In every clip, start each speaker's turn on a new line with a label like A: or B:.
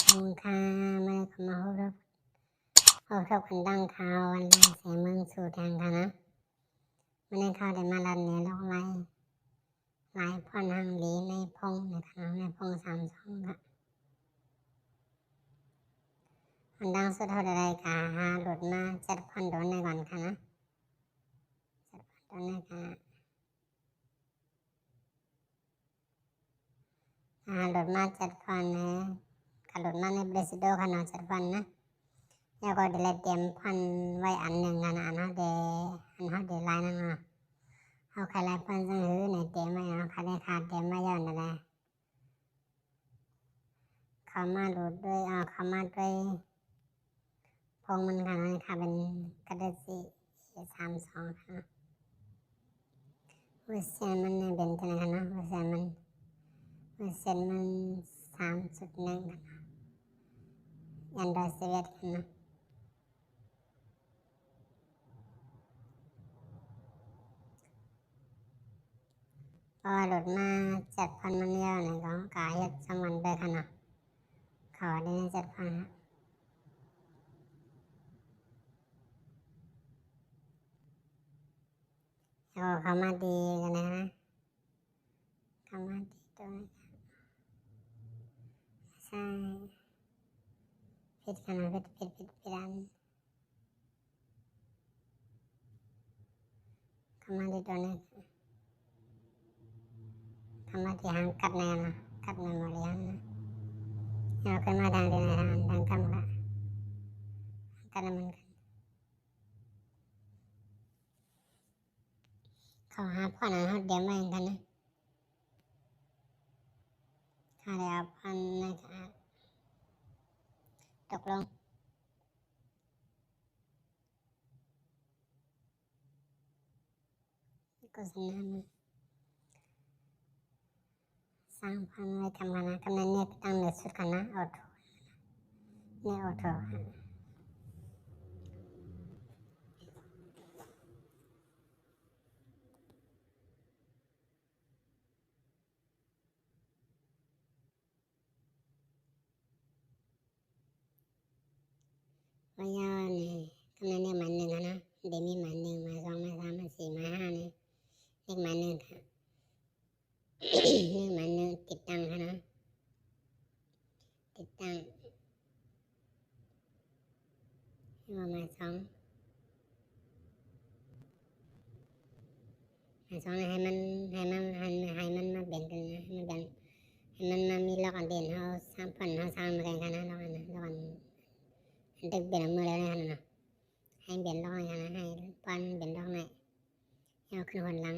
A: สงครามไม่ขมารบกันดังข่าววันแรงเสียเมืองสู่ทางคณะไม่ได้เข้าได้มาลันเนี่ยลอกลายพ่อนหังหลีในพงในคณะในพง32ค่ะมันดังสุดเท่าใดกะหาหลุดมา7,000 โดนในก่อนค่ะนะ7,000 โดนในค่ะหลุดมา7,000นะหลุดมาในเบรซิโดค่ะเนาะ7,000นะแล้วก็เดี๋ยวเตรียมพันไว้อันหนึ่งกันอันเขาเดลายนั่นเนาะเอาใครลายพันซึ่งหือในเตรียมไว้เนาะใครได้ขาดเตรียมไว้ย้อนอะไรเขามาหลุดด้วยเขามาด้วยพงมันค่ะนะค่ะเป็นกระดาษสี32ค่ะเวอร์ชันมันเป็นตัวไหนคะนะเวอร์ชันมัน3.1ค่ะAndroid 11ค่ะนะพอหลุดมา7,000มันเยอะหน่อยก็กายดสมันด้วยค่ะนะขอได้7,000ค่ะแล้วเขามาดีกันนะเขามาดีตัวนี้ใช่ผิดค่ะนะผิดอันเขามาดีตัวนี้เขามาที่หางกัดแน่นะกัดเมมโมรี่นะเราขึ้นมาทางดีนะทางกำค่ะกัดมันกันเขาหาพ่อนะเขาเดี๋ยวมากันนะเขาเดี๋ยวพันนะคะตกลงก็สนามสร้างพันไว้ทำกันนะกำลังเนี่ยตั้งเนื้อสุดกันนะออโต้เนี่ยออโต้ค่ะว่ายาวนี่กำลังเนี่ยมันหนึ่งนะเดี๋ยวมีมัน1 มัน 2 มัน 3 มัน 4 มัน 5นี่เลขมันหนึ่งค่ะเลขมันหนึ่งติดตั้งค่ะนะติดตั้งว่ามา2ให้มันมาแบ่งกันนะให้มันมามีล็อกอันเด่นเขา3,000เขาสร้างมากันนะล็อกอันนะล็อกอันตึกเปลี่ยนมือแล้วนะให้เปลี่ยนล็อกอันนะให้ปันเปลี่ยนล็อกไหนเอาขึ้นหนหลัง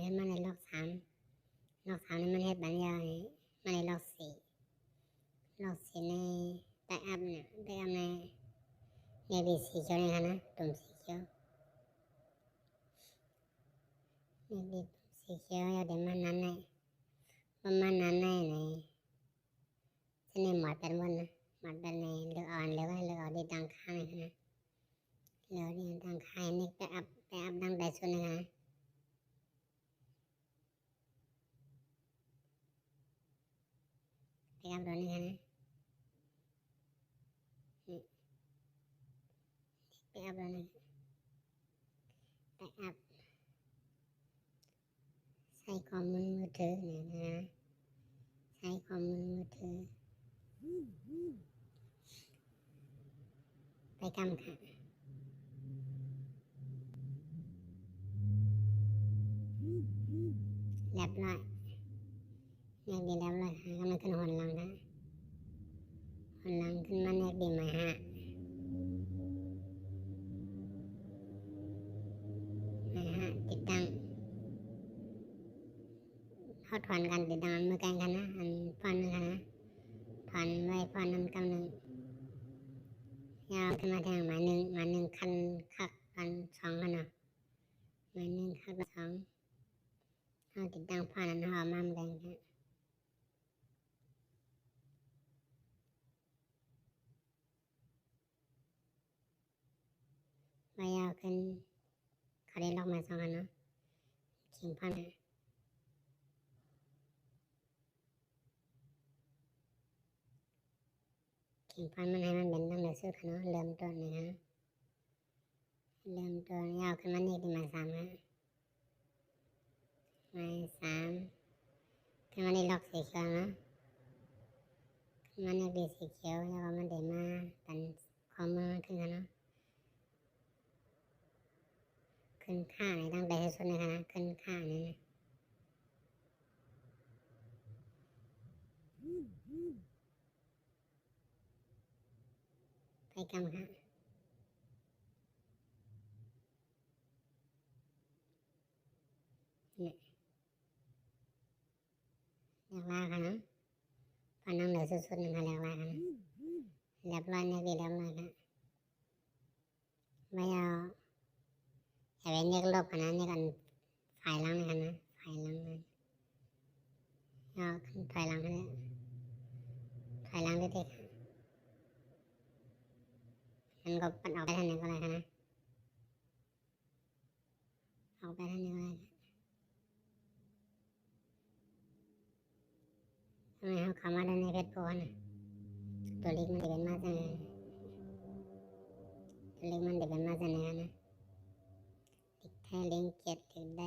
A: ให้มันในล็อก3นี่มันเฮ็ดบัญญามันในล็อก4ในใต้อัพเนี่ยใต้อัพในบีสีเขียวนี่ค่ะนะตุ่มสีเขียวนี่บีสีเขียวเดี๋ยวมันนั้นประมาณนั้นในจะในหมดเป็นวันนะหมดเป็นในเลือกอ่อนเลือกดีดังข้างนะเลือกดีดังข้างนี่ไปอัพดังได้ส่วนนะไปอัพตัวนี้นะนี่ไปอัพตัวนี้ไปอัพใช้ข้อมูลมือถือเนี่ยนะใช้ข้อมูลมือถือไปกำค่ะเรียบร้อยแยกดีเรียบร้อยค่ะกำลังขึ้นหนหลังนะหนหลังขึ้นมาแยกดีมาติดตั้งเขาถอนกันติดตั้งมือกันนะอันฟันกันนะถอนไว้ฟันนั้นกำลังยาวขึ้นมาทางหมายหนึ่งคันคักกัน2กันเนาะหมาย1คัก2เขาติดตั้งฟันนั้นเขามาเหมือนกันค่ะไว้ยาวขึ้นเขาได้ล็อกมา2กันเนาะขิงพัน ชิงพันมันให้มันเป็นตั้งแต่สุดเนาะเริ่มต้นนี่นะเริ่มต้นยาวขึ้นมานี่เป็นไม้สามนะไม้สามขึ้นมานี่ล็อกสีเขียวนะขึ้นมานี่ดีสีเขียวแล้วก็มันเดินมาตันข้อมือขึ้นกันเนาะขึ้นข้างในตั้งแต่สุดเลยนะขึ้นข้างนี่นะไปกำค่ะเนี่ยเรียกว่าค่ะเนาะพอนั่งเหลือสุดๆนึงค่ะเรียกว่าค่ะนะเรียบร้อยเนี่ยดีเรียบร้อยค่ะไม่เอาอย่าเป็นเรียกลบค่ะนะนี่กันฝ่ายหลังนี่ค่ะนะฝ่ายหลังนะเอาขึ้นถอยหลังค่ะถอยหลังด้วยค่ะมันก็ปัดออกไปทางไหนก็ได้ค่ะนะออกไปทางนี้ก็ได้ทำไมเขาเข้ามาในเพจโพสนะตัวเล็กมันจะเป็นมาจากไหนตัวเล็กมันจะเป็นมาจากไหนนะติ๊กแท้เลี้ยงเกียรติได้